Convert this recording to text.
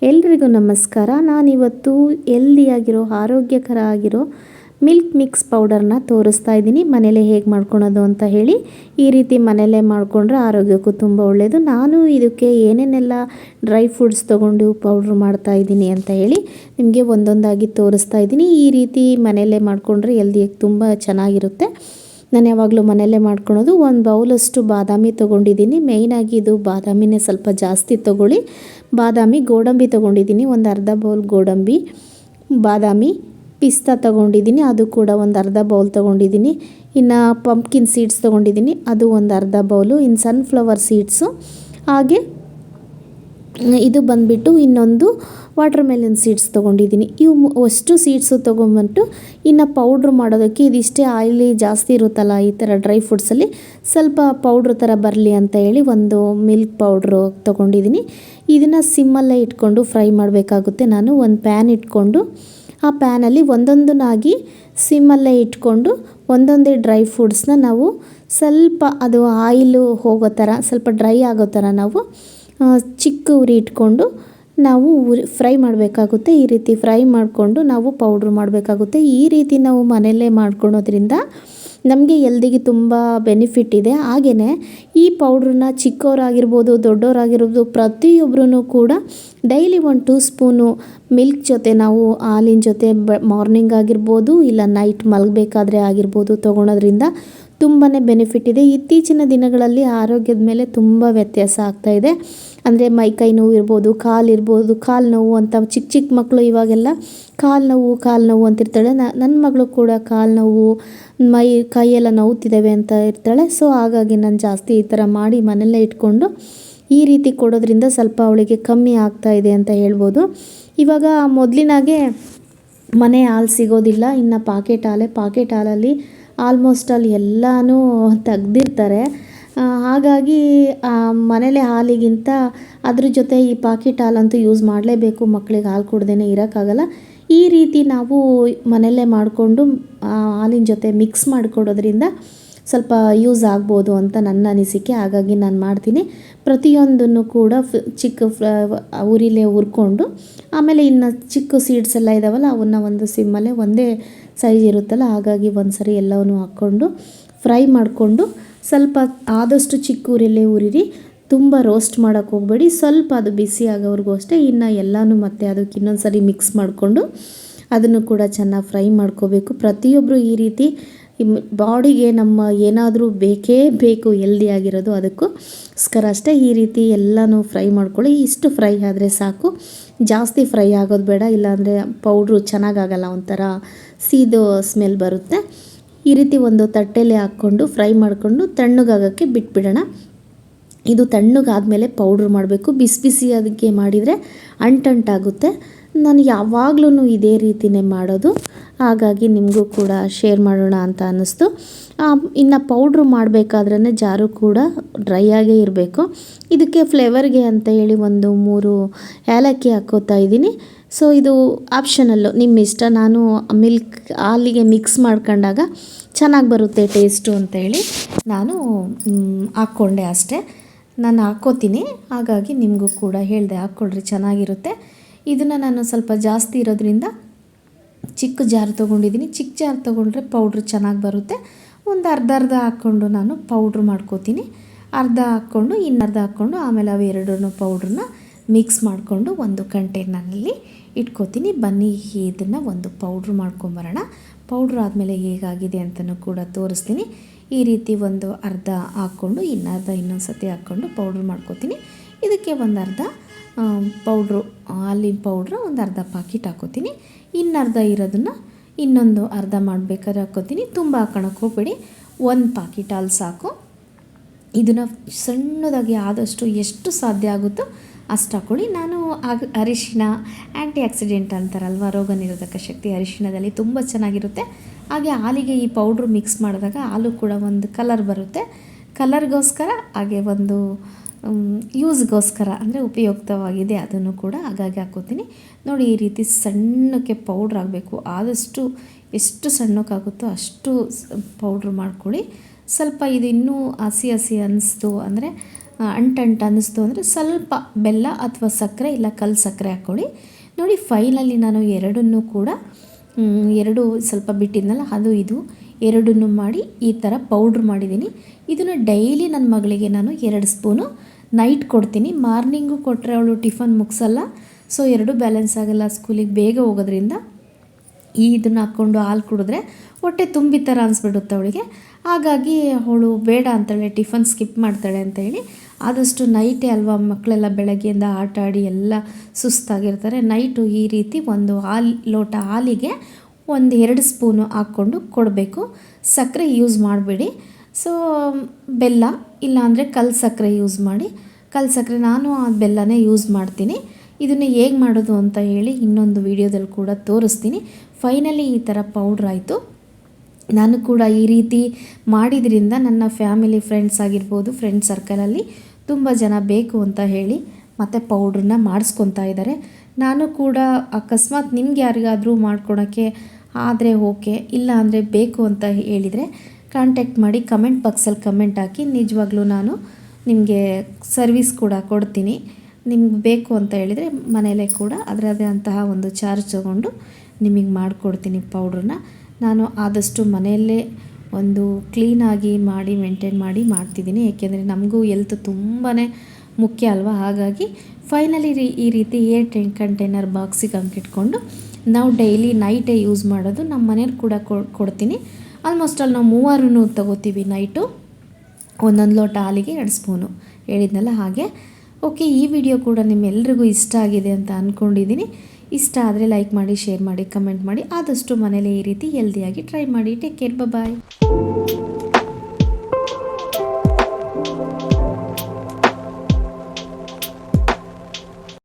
ಎಲ್ರಿಗೂ ನಮಸ್ಕಾರ. ನಾನಿವತ್ತು ಹೆಲ್ದಿಯಾಗಿರೋ ಆರೋಗ್ಯಕರ ಆಗಿರೋ ಮಿಲ್ಕ್ ಮಿಕ್ಸ್ ಪೌಡರ್ನ ತೋರಿಸ್ತಾ ಇದ್ದೀನಿ. ಮನೇಲೇ ಹೇಗೆ ಮಾಡ್ಕೊಳೋದು ಅಂತ ಹೇಳಿ. ಈ ರೀತಿ ಮನೇಲೇ ಮಾಡಿಕೊಂಡ್ರೆ ಆರೋಗ್ಯಕ್ಕೂ ತುಂಬ ಒಳ್ಳೆಯದು. ನಾನು ಇದಕ್ಕೆ ಏನೇನೆಲ್ಲ ಡ್ರೈ ಫ್ರೂಟ್ಸ್ ತೊಗೊಂಡು ಪೌಡ್ರ್ ಮಾಡ್ತಾಯಿದ್ದೀನಿ ಅಂತ ಹೇಳಿ ನಿಮಗೆ ಒಂದೊಂದಾಗಿ ತೋರಿಸ್ತಾ ಇದ್ದೀನಿ. ಈ ರೀತಿ ಮನೇಲೇ ಮಾಡಿಕೊಂಡ್ರೆ ಹೆಲ್ದಿಯಾಗಿ ತುಂಬ ಚೆನ್ನಾಗಿರುತ್ತೆ. ನಾನು ಯಾವಾಗಲೂ ಮನೆಯಲ್ಲೇ ಮಾಡ್ಕೊಳೋದು. ಒಂದು ಬೌಲಷ್ಟು ಬಾದಾಮಿ ತೊಗೊಂಡಿದ್ದೀನಿ. ಮೇಯ್ನಾಗಿ ಇದು ಬಾದಾಮಿನೇ ಸ್ವಲ್ಪ ಜಾಸ್ತಿ ತೊಗೊಳ್ಳಿ. ಬಾದಾಮಿ, ಗೋಡಂಬಿ ತೊಗೊಂಡಿದ್ದೀನಿ, ಒಂದು ಅರ್ಧ ಬೌಲ್ ಗೋಡಂಬಿ, ಬಾದಾಮಿ, ಪಿಸ್ತಾ ತೊಗೊಂಡಿದ್ದೀನಿ, ಅದು ಕೂಡ ಒಂದು ಅರ್ಧ ಬೌಲ್ ತೊಗೊಂಡಿದ್ದೀನಿ. ಇನ್ನು ಪಂಪ್ಕಿನ್ ಸೀಡ್ಸ್ ತೊಗೊಂಡಿದ್ದೀನಿ, ಅದು ಒಂದು ಅರ್ಧ ಬೌಲು. ಇನ್ನು ಸನ್ಫ್ಲವರ್ ಸೀಡ್ಸು, ಹಾಗೆ ಇದು ಬಂದುಬಿಟ್ಟು ಇನ್ನೊಂದು ವಾಟರ್ ಮೆಲನ್ ಸೀಡ್ಸ್ ತೊಗೊಂಡಿದ್ದೀನಿ. ಇವು ಅಷ್ಟು ಸೀಡ್ಸು ತೊಗೊಂಡ್ಬಿಟ್ಟು ಇನ್ನು ಪೌಡ್ರ್ ಮಾಡೋದಕ್ಕೆ ಇದಿಷ್ಟೇ ಆಯಿಲಿ ಜಾಸ್ತಿ ಇರುತ್ತಲ್ಲ ಈ ಥರ ಡ್ರೈ ಫ್ರೂಟ್ಸಲ್ಲಿ, ಸ್ವಲ್ಪ ಪೌಡ್ರ್ ಥರ ಬರಲಿ ಅಂತ ಹೇಳಿ ಒಂದು ಮಿಲ್ಕ್ ಪೌಡ್ರು ತೊಗೊಂಡಿದ್ದೀನಿ. ಇದನ್ನು ಸಿಮ್ಮಲ್ಲೇ ಇಟ್ಕೊಂಡು ಫ್ರೈ ಮಾಡಬೇಕಾಗುತ್ತೆ. ನಾನು ಒಂದು ಪ್ಯಾನ್ ಇಟ್ಕೊಂಡು ಆ ಪ್ಯಾನಲ್ಲಿ ಒಂದೊಂದನ್ನಾಗಿ ಸಿಮ್ಮಲ್ಲೇ ಇಟ್ಕೊಂಡು ಒಂದೊಂದೇ ಡ್ರೈ ಫ್ರೂಟ್ಸ್ನ ನಾವು ಸ್ವಲ್ಪ ಅದು ಆಯಿಲು ಹೋಗೋ ಥರ ಸ್ವಲ್ಪ ಡ್ರೈ ಆಗೋ ಥರ ನಾವು ಚಿಕ್ಕ ಉರಿ ಇಟ್ಕೊಂಡು ನಾವು ಫ್ರೈ ಮಾಡಬೇಕಾಗುತ್ತೆ. ಈ ರೀತಿ ಫ್ರೈ ಮಾಡಿಕೊಂಡು ನಾವು ಪೌಡ್ರ್ ಮಾಡಬೇಕಾಗುತ್ತೆ. ಈ ರೀತಿ ನಾವು ಮನೆಯಲ್ಲೇ ಮಾಡ್ಕೊಳೋದ್ರಿಂದ ನಮಗೆ ಹೆಲ್ದಿಗೆ ತುಂಬ ಬೆನಿಫಿಟ್ ಇದೆ. ಹಾಗೆಯೇ ಈ ಪೌಡ್ರನ್ನ ಚಿಕ್ಕವರಾಗಿರ್ಬೋದು ದೊಡ್ಡವರಾಗಿರ್ಬೋದು ಪ್ರತಿಯೊಬ್ಬರೂ ಕೂಡ ಡೈಲಿ 1-2 ಸ್ಪೂನು ಮಿಲ್ಕ್ ಜೊತೆ ನಾವು ಹಾಲಿನ ಜೊತೆ ಮಾರ್ನಿಂಗ್ ಆಗಿರ್ಬೋದು ಇಲ್ಲ ನೈಟ್ ಮಲಗಬೇಕಾದ್ರೆ ಆಗಿರ್ಬೋದು ತೊಗೊಳೋದ್ರಿಂದ ತುಂಬಾ ಬೆನಿಫಿಟ್ ಇದೆ. ಇತ್ತೀಚಿನ ದಿನಗಳಲ್ಲಿ ಆರೋಗ್ಯದ ಮೇಲೆ ತುಂಬ ವ್ಯತ್ಯಾಸ ಆಗ್ತಾಯಿದೆ. ಅಂದರೆ ಮೈಕೈ ನೋವು ಇರ್ಬೋದು, ಕಾಲು ನೋವು ಅಂತ ಚಿಕ್ಕ ಮಕ್ಕಳು ಇವಾಗೆಲ್ಲ ಕಾಲು ನೋವು ಅಂತಿರ್ತಾಳೆ. ನನ್ನ ಮಗಳು ಕೂಡ ಕಾಲು ನೋವು, ಕೈಯೆಲ್ಲ ನೋವ್ತಿದ್ದಾವೆ ಅಂತ ಇರ್ತಾಳೆ. ಸೊ ಹಾಗಾಗಿ ನಾನು ಜಾಸ್ತಿ ಈ ಥರ ಮಾಡಿ ಮನೆಯಲ್ಲೇ ಇಟ್ಕೊಂಡು ಈ ರೀತಿ ಕೊಡೋದ್ರಿಂದ ಸ್ವಲ್ಪ ಅವಳಿಗೆ ಕಮ್ಮಿ ಆಗ್ತಾಯಿದೆ ಅಂತ ಹೇಳ್ಬೋದು. ಇವಾಗ ಮೊದಲಿನಾಗೆ ಮನೆ ಹಾಲು ಸಿಗೋದಿಲ್ಲ. ಇನ್ನು ಪಾಕೆಟ್ ಹಾಲಲ್ಲಿ ಆಲ್ಮೋಸ್ಟ್ ಅಲ್ಲಿ ಎಲ್ಲನೂ ತೆಗ್ದಿರ್ತಾರೆ. ಹಾಗಾಗಿ ಮನೇಲೆ ಹಾಲಿಗಿಂತ ಅದ್ರ ಜೊತೆ ಈ ಪಾಕೆಟ್ ಹಾಲಂತೂ ಯೂಸ್ ಮಾಡಲೇಬೇಕು. ಮಕ್ಕಳಿಗೆ ಹಾಲು ಕೊಡ್ದೇ ಇರೋಕ್ಕಾಗಲ್ಲ. ಈ ರೀತಿ ನಾವು ಮನೆಯಲ್ಲೇ ಮಾಡಿಕೊಂಡು ಹಾಲಿನ ಜೊತೆ ಮಿಕ್ಸ್ ಮಾಡಿಕೊಡೋದ್ರಿಂದ ಸ್ವಲ್ಪ ಯೂಸ್ ಆಗ್ಬೋದು ಅಂತ ನನ್ನ ಅನಿಸಿಕೆ. ಹಾಗಾಗಿ ನಾನು ಮಾಡ್ತೀನಿ. ಪ್ರತಿಯೊಂದನ್ನು ಕೂಡ ಚಿಕ್ಕ ಉರಿಲೇ ಹುರ್ಕೊಂಡು ಆಮೇಲೆ ಇನ್ನು ಚಿಕ್ಕ ಸೀಡ್ಸ್ ಎಲ್ಲ ಇದ್ದಾವಲ್ಲ ಅವನ್ನ ಒಂದು ಸಿಮ್ಮಲ್ಲೇ ಒಂದೇ ಸೈಜ್ ಇರುತ್ತಲ್ಲ, ಹಾಗಾಗಿ ಒಂದು ಸರಿ ಎಲ್ಲವನ್ನೂ ಹಾಕ್ಕೊಂಡು ಫ್ರೈ ಮಾಡಿಕೊಂಡು ಸ್ವಲ್ಪ ಆದಷ್ಟು ಚಿಕ್ಕ ಉರಿಯಲ್ಲೇ ಉರಿರಿ. ತುಂಬ ರೋಸ್ಟ್ ಮಾಡೋಕ್ಕೆ ಹೋಗಬೇಡಿ. ಸ್ವಲ್ಪ ಅದು ಬಿಸಿ ಆಗೋವರೆಗೂ ಅಷ್ಟೇ. ಇನ್ನು ಎಲ್ಲನೂ ಮತ್ತೆ ಅದಕ್ಕೆ ಇನ್ನೊಂದು ಸರಿ ಮಿಕ್ಸ್ ಮಾಡಿಕೊಂಡು ಅದನ್ನು ಕೂಡ ಚೆನ್ನಾಗಿ ಫ್ರೈ ಮಾಡ್ಕೋಬೇಕು. ಪ್ರತಿಯೊಬ್ಬರು ಈ ರೀತಿ ಬಾಡಿಗೆ ನಮ್ಮ ಏನಾದರೂ ಬೇಕೇ ಬೇಕು ಹೆಲ್ದಿಯಾಗಿರೋದು, ಅದಕ್ಕೋಸ್ಕರ ಅಷ್ಟೇ ಈ ರೀತಿ ಎಲ್ಲನೂ ಫ್ರೈ ಮಾಡ್ಕೊಳ್ಳಿ. ಇಷ್ಟು ಫ್ರೈ ಆದರೆ ಸಾಕು, ಜಾಸ್ತಿ ಫ್ರೈ ಆಗೋದು ಬೇಡ. ಇಲ್ಲಾಂದರೆ ಪೌಡ್ರು ಚೆನ್ನಾಗಾಗಲ್ಲ, ಒಂಥರ ಸೀದೋ ಸ್ಮೆಲ್ ಬರುತ್ತೆ. ಈ ರೀತಿ ಒಂದು ತಟ್ಟೆಯಲ್ಲಿ ಹಾಕ್ಕೊಂಡು ಫ್ರೈ ಮಾಡಿಕೊಂಡು ತಣ್ಣಗಾಗೋಕ್ಕೆ ಬಿಟ್ಬಿಡೋಣ. ಇದು ತಣ್ಣಗಾದ್ಮೇಲೆ ಪೌಡ್ರ್ ಮಾಡಬೇಕು. ಬಿಸಿ ಅದಕ್ಕೆ ಮಾಡಿದರೆ ಅಂಟಾಗುತ್ತೆ. ನಾನು ಯಾವಾಗಲೂ ಇದೇ ರೀತಿಯೇ ಮಾಡೋದು, ಹಾಗಾಗಿ ನಿಮಗೂ ಕೂಡ ಶೇರ್ ಮಾಡೋಣ ಅಂತ ಅನ್ನಿಸ್ತು. ಇನ್ನು ಪೌಡ್ರು ಮಾಡಬೇಕಾದ್ರೇ ಜಾರು ಕೂಡ ಡ್ರೈ ಆಗೇ ಇರಬೇಕು. ಇದಕ್ಕೆ ಫ್ಲೇವರ್ಗೆ ಅಂತ ಹೇಳಿ 1-3 ಏಲಕ್ಕಿ ಹಾಕ್ಕೋತಾ ಇದ್ದೀನಿ. ಸೊ ಇದು ಆಪ್ಷನಲ್ಲು, ನಿಮ್ಮ ಇಷ್ಟ. ನಾನು ಹಾಲಿಗೆ ಮಿಕ್ಸ್ ಮಾಡ್ಕೊಂಡಾಗ ಚೆನ್ನಾಗಿ ಬರುತ್ತೆ ಟೇಸ್ಟು ಅಂತ ಹೇಳಿ ನಾನು ಹಾಕ್ಕೊಂಡೆ ಅಷ್ಟೇ. ನಾನು ಹಾಕ್ಕೋತೀನಿ, ಹಾಗಾಗಿ ನಿಮಗೂ ಕೂಡ ಹೇಳಿದೆ ಹಾಕ್ಕೊಳ್ರಿ, ಚೆನ್ನಾಗಿರುತ್ತೆ. ಇದನ್ನು ನಾನು ಸ್ವಲ್ಪ ಜಾಸ್ತಿ ಇರೋದ್ರಿಂದ ಚಿಕ್ಕ ಜಾರ್ ತೊಗೊಂಡಿದ್ದೀನಿ. ಚಿಕ್ಕ ಜಾರ್ ತೊಗೊಂಡ್ರೆ ಪೌಡ್ರ್ ಚೆನ್ನಾಗಿ ಬರುತ್ತೆ. ಒಂದು ಅರ್ಧ ಹಾಕ್ಕೊಂಡು ನಾನು ಪೌಡ್ರ್ ಮಾಡ್ಕೋತೀನಿ. ಅರ್ಧ ಹಾಕ್ಕೊಂಡು ಇನ್ನರ್ಧ ಹಾಕ್ಕೊಂಡು ಆಮೇಲೆ ಅವೆರಡೂ ಪೌಡ್ರನ್ನ ಮಿಕ್ಸ್ ಮಾಡಿಕೊಂಡು ಒಂದು ಕಂಟೈನರ್ನಲ್ಲಿ ಇಟ್ಕೋತೀನಿ. ಬನ್ನಿ ಇದನ್ನು ಒಂದು ಪೌಡ್ರ್ ಮಾಡ್ಕೊಂಬರೋಣ. ಪೌಡ್ರ್ ಆದಮೇಲೆ ಹೇಗಾಗಿದೆ ಅಂತಲೂ ಕೂಡ ತೋರಿಸ್ತೀನಿ. ಈ ರೀತಿ ಒಂದು ಅರ್ಧ ಹಾಕ್ಕೊಂಡು ಇನ್ನೊಂದು ಸತಿ ಹಾಕ್ಕೊಂಡು ಪೌಡ್ರ್ ಮಾಡ್ಕೋತೀನಿ. ಇದಕ್ಕೆ ಒಂದು ಅರ್ಧ ಪೌಡ್ರು, ಹಾಲಿನ ಪೌಡ್ರು ಒಂದು ಅರ್ಧ ಪಾಕೆಟ್ ಹಾಕ್ಕೋತೀನಿ. ಇನ್ನರ್ಧ ಇರೋದನ್ನು ಇನ್ನೊಂದು ಅರ್ಧ ಮಾಡಬೇಕಾದ್ರೆ ಹಾಕ್ಕೋತೀನಿ. ತುಂಬ ಹಾಕೋಳಕ್ಕೆ ಹೋಗಬೇಡಿ, 1 ಪಾಕೆಟ್ ಹಾಲು ಸಾಕು. ಇದನ್ನು ಸಣ್ಣದಾಗಿ ಆದಷ್ಟು ಎಷ್ಟು ಸಾಧ್ಯ ಆಗುತ್ತೋ ಅಷ್ಟು ಹಾಕ್ಕೊಳ್ಳಿ. ನಾನು ಅರಿಶಿನ ಆ್ಯಂಟಿ ಆಕ್ಸಿಡೆಂಟ್ ಅಂತಾರಲ್ವ, ರೋಗ ನಿರೋಧಕ ಶಕ್ತಿ ಅರಿಶಿಣದಲ್ಲಿ ತುಂಬ ಚೆನ್ನಾಗಿರುತ್ತೆ. ಹಾಗೆ ಹಾಲಿಗೆ ಈ ಪೌಡ್ರು ಮಿಕ್ಸ್ ಮಾಡಿದಾಗ ಹಾಲು ಕೂಡ ಒಂದು ಕಲರ್ ಬರುತ್ತೆ. ಕಲರ್ಗೋಸ್ಕರ ಹಾಗೆ ಒಂದು ಯೂಸ್ಗೋಸ್ಕರ ಅಂದರೆ ಉಪಯುಕ್ತವಾಗಿದೆ ಅದನ್ನು ಕೂಡ, ಹಾಗಾಗಿ ಹಾಕ್ಕೋತೀನಿ. ನೋಡಿ ಈ ರೀತಿ ಸಣ್ಣಕ್ಕೆ ಪೌಡ್ರ್ ಆಗಬೇಕು. ಆದಷ್ಟು ಎಷ್ಟು ಸಣ್ಣಕ್ಕಾಗುತ್ತೋ ಅಷ್ಟು ಪೌಡ್ರ್ ಮಾಡ್ಕೊಳ್ಳಿ. ಸ್ವಲ್ಪ ಇದು ಇನ್ನೂ ಹಸಿ ಅನ್ನಿಸ್ತು ಅಂದರೆ ಅಂಟಂಟು ಅನ್ನಿಸ್ತು ಅಂದರೆ ಸ್ವಲ್ಪ ಬೆಲ್ಲ ಅಥವಾ ಸಕ್ಕರೆ ಇಲ್ಲ ಕಲ್ಲು ಸಕ್ಕರೆ ಹಾಕ್ಕೊಳ್ಳಿ. ನೋಡಿ ಫೈನಲಿ ನಾನು ಎರಡನ್ನೂ ಕೂಡ ಎರಡು ಸ್ವಲ್ಪ ಬಿಟ್ಟಿದ್ನಲ್ಲ ಅದು ಇದು ಎರಡನ್ನೂ ಮಾಡಿ ಈ ಥರ ಪೌಡ್ರ್ ಮಾಡಿದ್ದೀನಿ. ಇದನ್ನು ಡೈಲಿ ನನ್ನ ಮಗಳಿಗೆ ನಾನು 2 ಸ್ಪೂನು ನೈಟ್ ಕೊಡ್ತೀನಿ. ಮಾರ್ನಿಂಗು ಕೊಟ್ಟರೆ ಅವಳು ಟಿಫನ್ ಮುಗಿಸಲ್ಲ, ಸೊ ಎರಡೂ ಬ್ಯಾಲೆನ್ಸ್ ಆಗೋಲ್ಲ. ಸ್ಕೂಲಿಗೆ ಬೇಗ ಹೋಗೋದ್ರಿಂದ ಇದನ್ನು ಹಾಕ್ಕೊಂಡು ಹಾಲು ಕುಡಿದ್ರೆ ಹೊಟ್ಟೆ ತುಂಬಿ ಥರ ಅನಿಸ್ಬಿಡುತ್ತೆ ಅವಳಿಗೆ. ಹಾಗಾಗಿ ಅವಳು ಬೇಡ ಅಂತಾಳೆ, ಟಿಫನ್ ಸ್ಕಿಪ್ ಮಾಡ್ತಾಳೆ ಅಂತ ಹೇಳಿ ಆದಷ್ಟು ನೈಟೇ ಅಲ್ವಾ, ಮಕ್ಕಳೆಲ್ಲ ಬೆಳಗ್ಗೆಯಿಂದ ಆಟ ಆಡಿ ಎಲ್ಲ ಸುಸ್ತಾಗಿರ್ತಾರೆ. ನೈಟು ಈ ರೀತಿ ಒಂದು ಲೋಟ ಹಾಲಿಗೆ 2 ಸ್ಪೂನು ಹಾಕ್ಕೊಂಡು ಕೊಡಬೇಕು. ಸಕ್ಕರೆ ಯೂಸ್ ಮಾಡಬೇಡಿ. ಸೊ ಬೆಲ್ಲ ಇಲ್ಲಾಂದರೆ ಕಲ್ಲು ಸಕ್ಕರೆ ಯೂಸ್ ಮಾಡಿ. ಕಲ್ಲು ಸಕ್ಕರೆ ನಾನು ಆ ಬೆಲ್ಲನೇ ಯೂಸ್ ಮಾಡ್ತೀನಿ. ಇದನ್ನು ಹೇಗೆ ಮಾಡೋದು ಅಂತ ಹೇಳಿ ಇನ್ನೊಂದು ವಿಡಿಯೋದಲ್ಲಿ ಕೂಡ ತೋರಿಸ್ತೀನಿ. ಫೈನಲಿ ಈ ಥರ ಪೌಡ್ರ್ ಆಯಿತು. ನಾನು ಕೂಡ ಈ ರೀತಿ ಮಾಡಿದ್ರಿಂದ ನನ್ನ ಫ್ಯಾಮಿಲಿ ಫ್ರೆಂಡ್ಸ್ ಆಗಿರ್ಬೋದು, ಫ್ರೆಂಡ್ ಸರ್ಕಲಲ್ಲಿ ತುಂಬ ಜನ ಬೇಕು ಅಂತ ಹೇಳಿ ಮತ್ತು ಪೌಡ್ರನ್ನ ಮಾಡಿಸ್ಕೊತಾ ಇದ್ದಾರೆ. ನಾನು ಕೂಡ ಅಕಸ್ಮಾತ್ ನಿಮ್ಗೆ ಯಾರಿಗಾದರೂ ಮಾಡ್ಕೊಳೋಕ್ಕೆ ಆದರೆ ಓಕೆ, ಇಲ್ಲ ಅಂದರೆ ಬೇಕು ಅಂತ ಹೇಳಿದರೆ ಕಾಂಟ್ಯಾಕ್ಟ್ ಮಾಡಿ, ಕಮೆಂಟ್ ಬಾಕ್ಸಲ್ಲಿ ಕಮೆಂಟ್ ಹಾಕಿ. ನಿಜವಾಗ್ಲೂ ನಾನು ನಿಮಗೆ ಸರ್ವಿಸ್ ಕೂಡ ಕೊಡ್ತೀನಿ. ನಿಮ್ಗೆ ಬೇಕು ಅಂತ ಹೇಳಿದರೆ ಮನೆಯಲ್ಲೇ ಕೂಡ ಅದರದೇ ಅಂತಹ ಒಂದು ಚಾರ್ಜ್ ತೊಗೊಂಡು ನಿಮಗೆ ಮಾಡಿಕೊಡ್ತೀನಿ ಪೌಡ್ರನ್ನ. ನಾನು ಆದಷ್ಟು ಮನೆಯಲ್ಲೇ ಒಂದು ಕ್ಲೀನಾಗಿ ಮಾಡಿ ಮೇಂಟೈನ್ ಮಾಡಿ ಮಾಡ್ತಿದ್ದೀನಿ. ಏಕೆಂದರೆ ನಮಗೂ ಹೆಲ್ತ್ ತುಂಬಾ ಮುಖ್ಯ ಅಲ್ವಾ. ಹಾಗಾಗಿ ಫೈನಲಿ ಈ ರೀತಿ ಏರ್ ಕಂಟೈನರ್ ಬಾಕ್ಸಿಗೆ ಹಂಗಿಟ್ಕೊಂಡು ನಾವು ಡೈಲಿ ನೈಟೇ ಯೂಸ್ ಮಾಡೋದು. ನಮ್ಮ ಮನೆಯವ್ರು ಕೂಡ ಕೊಡ್ತೀನಿ. ಆಲ್ಮೋಸ್ಟ್ ಅಲ್ಲಿ ನಾವು 3 ತಗೋತೀವಿ ನೈಟು. 1 ಲೋಟ ಹಾಲಿಗೆ 2 ಸ್ಪೂನು ಹೇಳಿದ್ನಲ್ಲ ಹಾಗೆ. ಓಕೆ, ಈ ವಿಡಿಯೋ ಕೂಡ ನಿಮ್ಮೆಲ್ರಿಗೂ ಇಷ್ಟ ಆಗಿದೆ ಅಂತ ಅಂದ್ಕೊಂಡಿದ್ದೀನಿ. ಇಷ್ಟ ಆದರೆ ಲೈಕ್ ಮಾಡಿ, ಶೇರ್ ಮಾಡಿ, ಕಮೆಂಟ್ ಮಾಡಿ. ಆದಷ್ಟು ಮನೇಲಿ ಈ ರೀತಿ ಹೆಲ್ದಿಯಾಗಿ ಟ್ರೈ ಮಾಡಿ. ಟೇಕ್ ಕೇರ್, ಬಾಯ್.